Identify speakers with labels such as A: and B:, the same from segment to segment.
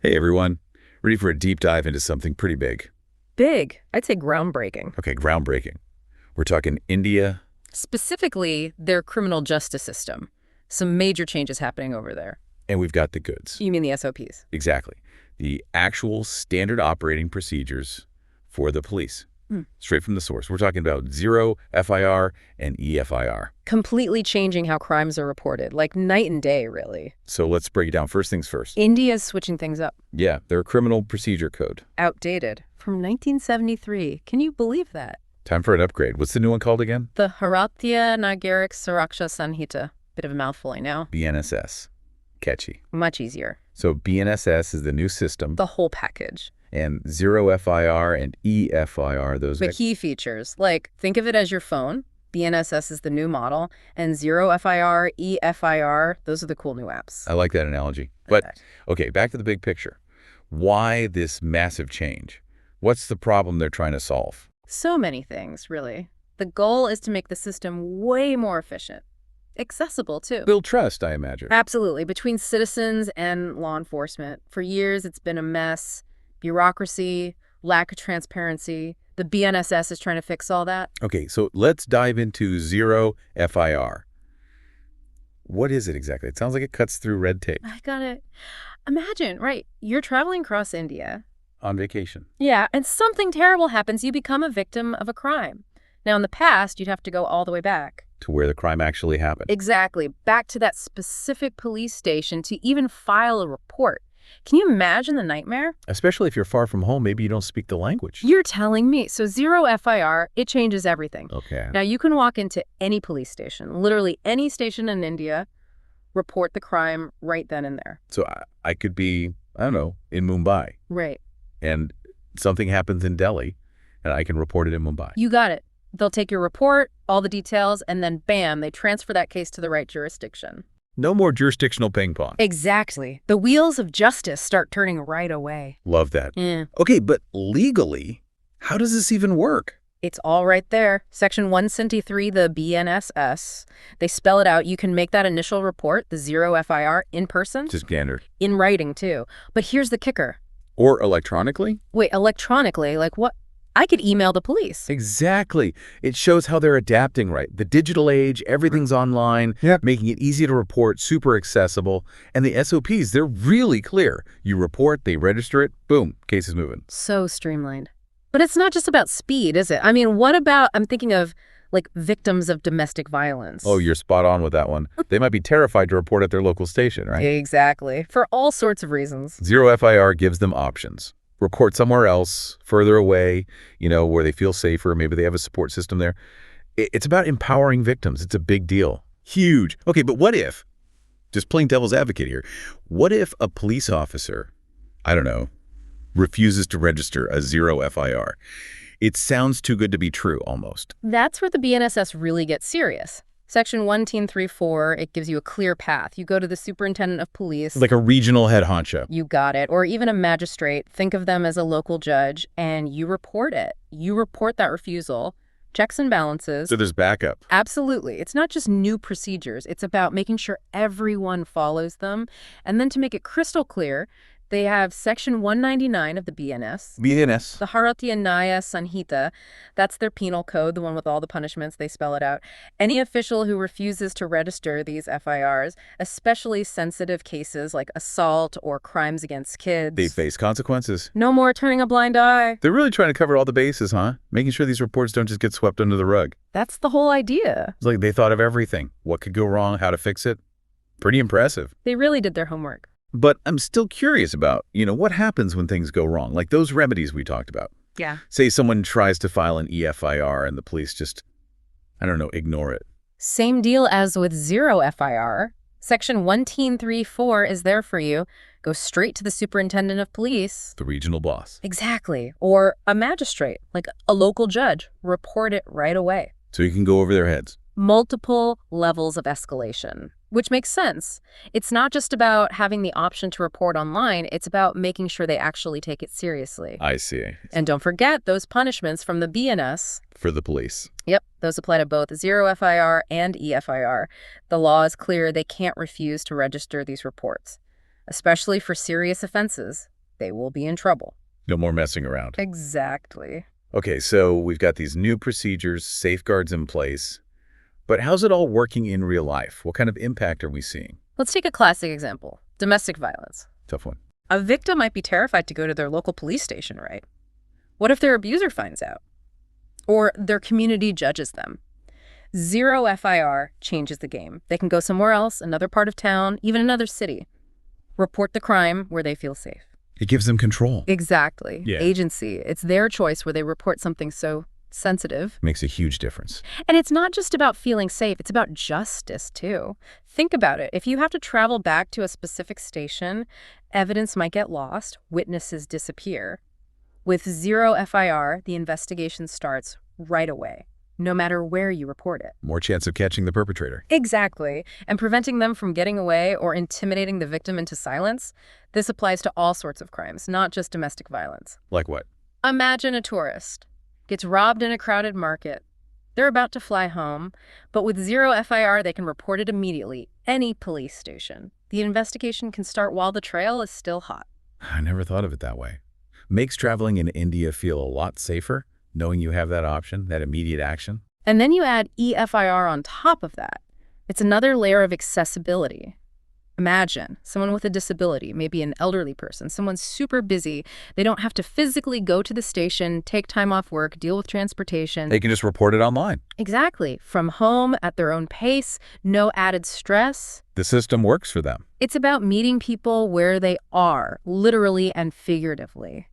A: Hey everyone, ready for a deep dive into something pretty big.
B: Big. I'd say groundbreaking.
A: Okay, groundbreaking. We're talking India.
B: Specifically, their criminal justice system. Some major changes happening over there.
A: And we've got the goods.
B: You mean the SOPs?
A: Exactly. The actual standard operating procedures for the police. Straight from the source. We're talking about Zero FIR and e-FIR.
B: Completely changing how crimes are reported, like night and day, really.
A: So let's break it down. First things first.
B: India's switching things up.
A: Yeah, their criminal procedure code.
B: Outdated. From 1973. Can you believe that?
A: Time for an upgrade. What's the new one called again?
B: The Bharatiya Nagarik Suraksha Sanhita. Bit of a mouthful, I know.
A: BNSS. Catchy.
B: Much easier.
A: So BNSS is the new system.
B: The whole package.
A: And Zero FIR and e-FIR, those...
B: The key features, like think of it as your phone. BNSS is the new model, and Zero FIR, e-FIR, those are the cool new apps.
A: I like that analogy. But, okay, back to the big picture. Why this massive change? What's the problem they're trying to solve?
B: So many things, really. The goal is to make the system way more efficient. Accessible, too.
A: Build trust, I imagine.
B: Absolutely, between citizens and law enforcement. For years, it's been a mess. Bureaucracy, lack of transparency. The BNSS is trying to fix all that.
A: Okay, so let's dive into Zero FIR. What is it exactly? It sounds like it cuts through red tape.
B: I got it. Imagine, right, you're traveling across India.
A: On vacation.
B: Yeah, and something terrible happens. You become a victim of a crime. Now, in the past, you'd have to go all the way back.
A: To where the crime actually happened.
B: Exactly. Back to that specific police station to even file a report. Can you imagine the nightmare?
A: Especially if you're far from home, maybe you don't speak the language.
B: You're telling me. So Zero FIR, it changes everything.
A: Okay.
B: Now, you can walk into any police station, literally any station in India, report the crime right then and there.
A: So I could be, I don't know, in Mumbai.
B: Right.
A: And something happens in Delhi, and I can report it in Mumbai.
B: You got it. They'll take your report, all the details, and then bam, they transfer that case to the right jurisdiction.
A: No more jurisdictional ping pong.
B: Exactly. The wheels of justice start turning right away.
A: Love that.
B: Yeah.
A: Okay, but legally, how does this even work?
B: It's all right there. Section 173, the BNSS. They spell it out. You can make that initial report, the Zero FIR, in person.
A: Just standard.
B: In writing, too. But here's the kicker.
A: Or electronically?
B: Wait, electronically? Like what? I could email the police.
A: Exactly. It shows how they're adapting, right? The digital age, everything's online, making it easy to report, super accessible. And the SOPs, they're really clear. You report, they register it, boom, case is moving.
B: So streamlined. But it's not just about speed, is it? I mean, what about, I'm thinking of, like, victims of domestic violence.
A: Oh, you're spot on with that one. They might be terrified to report at their local station, right?
B: Exactly. For all sorts of reasons.
A: Zero FIR gives them options. Report somewhere else, further away, where they feel safer. Maybe they have a support system there. It's about empowering victims. It's a big deal. Huge. Okay, but what if, just playing devil's advocate here, what if a police officer, I don't know, refuses to register a Zero FIR? It sounds too good to be true, almost.
B: That's where the BNSS really gets serious. Section 134, it gives you a clear path. You go to the superintendent of police.
A: Like a regional head honcho.
B: You got it. Or even a magistrate. Think of them as a local judge, and you report it. You report that refusal. Checks and balances.
A: So there's backup.
B: Absolutely. It's not just new procedures. It's about making sure everyone follows them. And then to make it crystal clear, they have Section 199 of the BNS.
A: BNS.
B: The Bharatiya Nagarik Sanhita, that's their penal code, the one with all the punishments, they spell it out. Any official who refuses to register these FIRs, especially sensitive cases like assault or crimes against kids.
A: They face consequences.
B: No more turning a blind eye.
A: They're really trying to cover all the bases, huh? Making sure these reports don't just get swept under the rug.
B: That's the whole idea.
A: It's like they thought of everything. What could go wrong, how to fix it. Pretty impressive.
B: They really did their homework.
A: But I'm still curious about, what happens when things go wrong, like those remedies we talked about.
B: Yeah.
A: Say someone tries to file an e-FIR and the police just, I don't know, ignore it.
B: Same deal as with Zero FIR. Section 134 is there for you. Go straight to the superintendent of police.
A: The regional boss.
B: Exactly. Or a magistrate, like a local judge. Report it right away.
A: So you can go over their heads.
B: Multiple levels of escalation, which makes sense. It's not just about having the option to report online. It's about making sure they actually take it seriously.
A: I see.
B: And don't forget those punishments from the BNS.
A: For the police.
B: Yep, those apply to both Zero FIR and e-FIR. The law is clear. They can't refuse to register these reports, especially for serious offenses. They will be in trouble.
A: No more messing around.
B: Exactly.
A: Okay, so we've got these new procedures, safeguards in place. But how's it all working in real life? What kind of impact are we seeing?
B: Let's take a classic example. Domestic violence.
A: Tough one.
B: A victim might be terrified to go to their local police station, right? What if their abuser finds out? Or their community judges them? Zero FIR changes the game. They can go somewhere else, another part of town, even another city. Report the crime where they feel safe.
A: It gives them control.
B: Exactly.
A: Yeah.
B: Agency. It's their choice where they report something so sensitive.
A: Makes a huge difference.
B: And it's not just about feeling safe, it's about justice, too. Think about it. If you have to travel back to a specific station, evidence might get lost, witnesses disappear. With Zero FIR, the investigation starts right away, no matter where you report it.
A: More chance of catching the perpetrator.
B: Exactly. And preventing them from getting away or intimidating the victim into silence, this applies to all sorts of crimes, not just domestic violence.
A: Like what?
B: Imagine a tourist gets robbed in a crowded market. They're about to fly home, but with Zero FIR, they can report it immediately, any police station. The investigation can start while the trail is still hot.
A: I never thought of it that way. Makes traveling in India feel a lot safer, knowing you have that option, that immediate action.
B: And then you add e-FIR on top of that. It's another layer of accessibility. Imagine someone with a disability, maybe an elderly person, someone super busy. They don't have to physically go to the station, take time off work, deal with transportation.
A: They can just report it online.
B: Exactly. From home, at their own pace, no added stress.
A: The system works for them.
B: It's about meeting people where they are, literally and figuratively.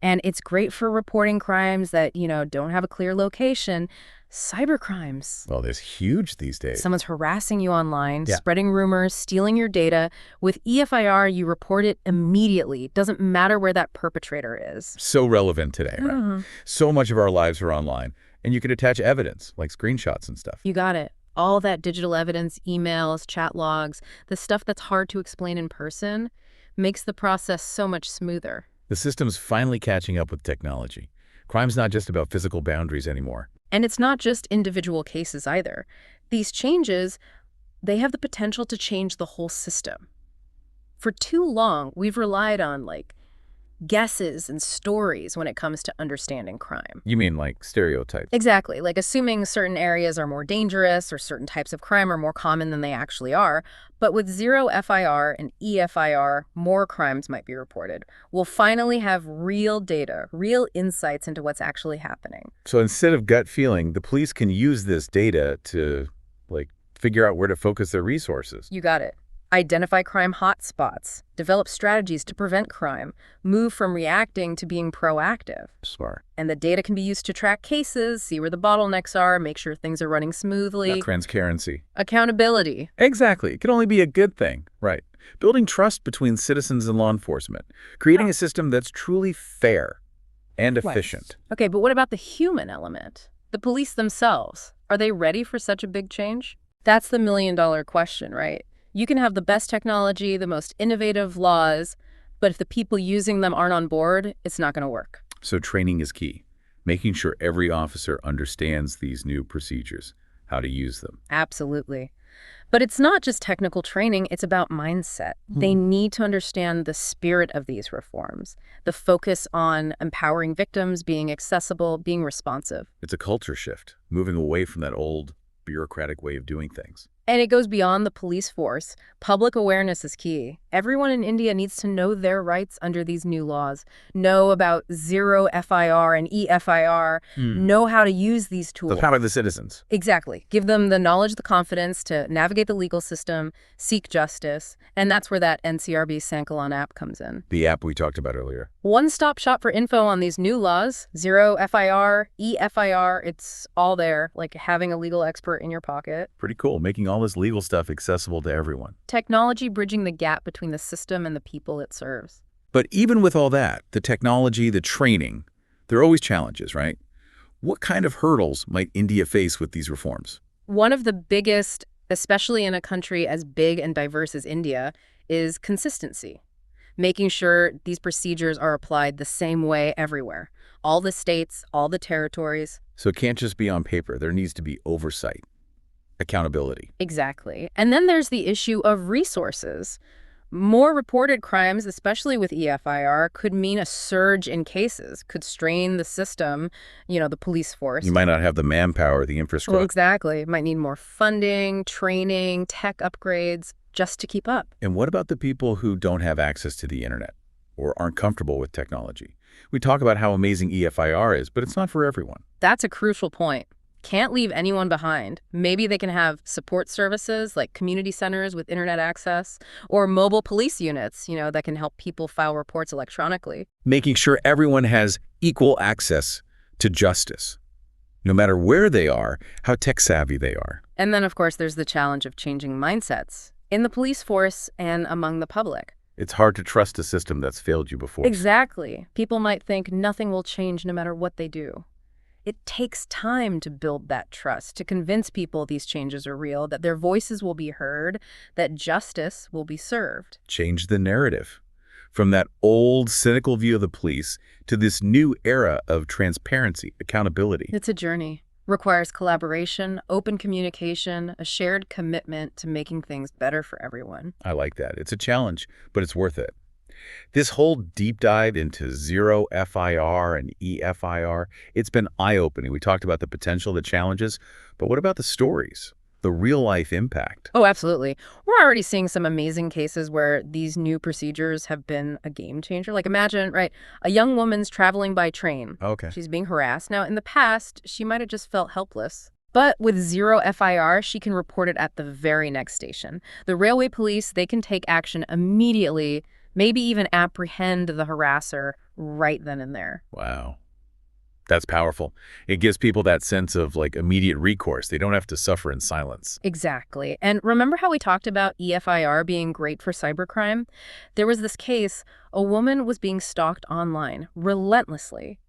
B: And it's great for reporting crimes that, don't have a clear location. Cybercrimes.
A: Well, there's huge these days.
B: Someone's harassing you online,
A: Yeah.
B: spreading rumors, stealing your data. With e-FIR, you report it immediately. Doesn't matter where that perpetrator is.
A: So relevant today, right?
B: Mhm.
A: So much of our lives are online, and you can attach evidence, like screenshots and stuff.
B: You got it. All that digital evidence, emails, chat logs, the stuff that's hard to explain in person, makes the process so much smoother.
A: The system's finally catching up with technology. Crime's not just about physical boundaries anymore.
B: And it's not just individual cases either. These changes, they have the potential to change the whole system. For too long, we've relied on, guesses and stories when it comes to understanding crime.
A: You mean like stereotypes?
B: Exactly, like assuming certain areas are more dangerous or certain types of crime are more common than they actually are. But with Zero FIR and e-FIR, more crimes might be reported. We'll finally have real data, real insights into what's actually happening.
A: So instead of gut feeling, the police can use this data to, figure out where to focus their resources.
B: You got it. Identify crime hotspots, develop strategies to prevent crime, move from reacting to being proactive.
A: Smart.
B: And the data can be used to track cases, see where the bottlenecks are, make sure things are running smoothly.
A: Transparency.
B: Accountability.
A: Exactly. It can only be a good thing. Right. Building trust between citizens and law enforcement. Creating a system that's truly fair and efficient.
B: Okay, but what about the human element? The police themselves. Are they ready for such a big change? That's the million-dollar question, right? You can have the best technology, the most innovative laws, but if the people using them aren't on board, it's not going to work.
A: So training is key. Making sure every officer understands these new procedures, how to use them.
B: Absolutely. But it's not just technical training, it's about mindset. They need to understand the spirit of these reforms, the focus on empowering victims, being accessible, being responsive.
A: It's a culture shift, moving away from that old bureaucratic way of doing things.
B: And it goes beyond the police force. Public awareness is key. Everyone in India needs to know their rights under these new laws, know about Zero FIR and e-FIR, know how to use these tools.
A: The power of the citizens.
B: Exactly. Give them the knowledge, the confidence to navigate the legal system, seek justice. And that's where that NCRB Sankalan app comes in.
A: The app we talked about earlier.
B: One-stop shop for info on these new laws, Zero FIR, e-FIR, it's all there, like having a legal expert in your pocket.
A: Pretty cool, making all this legal stuff accessible to everyone.
B: Technology bridging the gap between the system and the people it serves.
A: But even with all that, the technology, the training, there are always challenges, right? What kind of hurdles might India face with these reforms?
B: One of the biggest, especially in a country as big and diverse as India, is consistency. Making sure these procedures are applied the same way everywhere. All the states, all the territories.
A: So it can't just be on paper. There needs to be oversight, accountability.
B: Exactly. And then there's the issue of resources. More reported crimes, especially with e-FIR, could mean a surge in cases, could strain the system, the police force.
A: You might not have the manpower, the
B: Well,
A: infrastructure.
B: exactly. Might need more funding, training, tech upgrades just to keep up.
A: And what about the people who don't have access to the internet or aren't comfortable with technology? We talk about how amazing e-FIR is, but it's not for everyone.
B: That's a crucial point. Can't leave anyone behind. Maybe they can have support services like community centers with internet access or mobile police units, that can help people file reports electronically.
A: Making sure everyone has equal access to justice, no matter where they are, how tech-savvy they are.
B: And then, of course, there's the challenge of changing mindsets in the police force and among the public.
A: It's hard to trust a system that's failed you before.
B: Exactly. People might think nothing will change no matter what they do. It takes time to build that trust, to convince people these changes are real, that their voices will be heard, that justice will be served.
A: Change the narrative from that old, cynical view of the police to this new era of transparency, accountability.
B: It's a journey. Requires collaboration, open communication, a shared commitment to making things better for everyone.
A: I like that. It's a challenge, but it's worth it. This whole deep dive into Zero FIR and e-FIR, it's been eye-opening. We talked about the potential, the challenges, but what about the stories, the real-life impact?
B: Oh, absolutely. We're already seeing some amazing cases where these new procedures have been a game changer. Like imagine, right, a young woman's traveling by train.
A: Okay.
B: She's being harassed. Now, in the past, she might have just felt helpless. But with Zero FIR, she can report it at the very next station. The railway police, they can take action immediately, maybe even apprehend the harasser right then and there.
A: Wow. That's powerful. It gives people that sense of immediate recourse. They don't have to suffer in silence.
B: Exactly. And remember how we talked about e-FIR being great for cybercrime? There was this case, a woman was being stalked online relentlessly.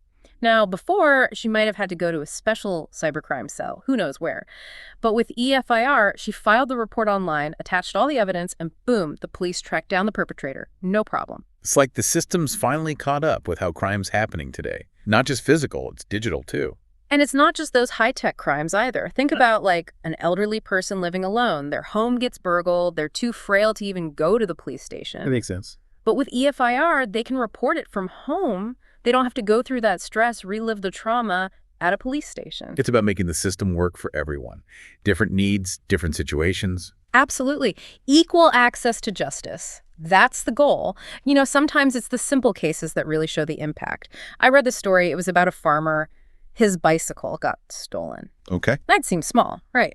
B: Now, before, she might have had to go to a special cybercrime cell, who knows where. But with e-FIR, she filed the report online, attached all the evidence, and boom, the police tracked down the perpetrator. No problem.
A: It's like the system's finally caught up with how crime's happening today. Not just physical, it's digital too.
B: And it's not just those high-tech crimes either. Think about an elderly person living alone. Their home gets burgled. They're too frail to even go to the police station.
A: That makes sense.
B: But with e-FIR, they can report it from home. They don't have to go through that stress, relive the trauma at a police station.
A: It's about making the system work for everyone. Different needs, different situations.
B: Absolutely. Equal access to justice. That's the goal. Sometimes it's the simple cases that really show the impact. I read the story. It was about a farmer. His bicycle got stolen.
A: Okay.
B: That seems small, right?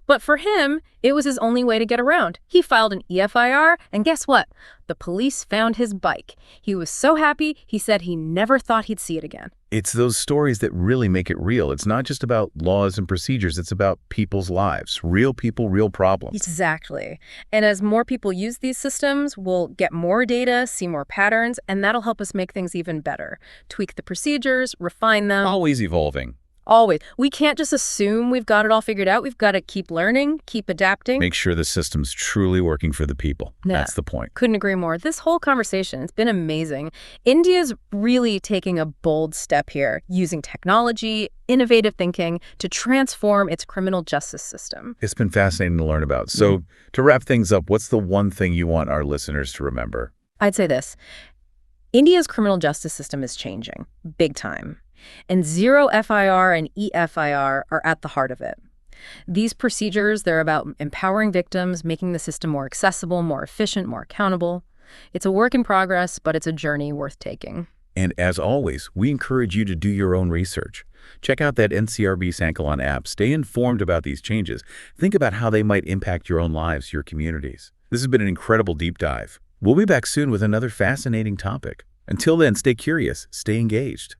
B: But for him, it was his only way to get around. He filed an e-FIR, and guess what? The police found his bike. He was so happy, he said he never thought he'd see it again.
A: It's those stories that really make it real. It's not just about laws and procedures. It's about people's lives. Real people, real problems.
B: Exactly. And as more people use these systems, we'll get more data, see more patterns, and that'll help us make things even better. Tweak the procedures, refine them.
A: Always evolving.
B: Always. We can't just assume we've got it all figured out. We've got to keep learning, keep adapting.
A: Make sure the system's truly working for the people.
B: Yeah.
A: That's the point.
B: Couldn't agree more. This whole conversation, it's been amazing. India's really taking a bold step here, using technology, innovative thinking to transform its criminal justice system.
A: It's been fascinating to learn about. So to wrap things up, what's the one thing you want our listeners to remember?
B: I'd say this. India's criminal justice system is changing, big time. And Zero FIR and e-FIR are at the heart of it. These procedures, they're about empowering victims, making the system more accessible, more efficient, more accountable. It's a work in progress, but it's a journey worth taking.
A: And as always, we encourage you to do your own research. Check out that NCRB Sankalon app. Stay informed about these changes. Think about how they might impact your own lives, your communities. This has been an incredible deep dive. We'll be back soon with another fascinating topic. Until then, stay curious, stay engaged.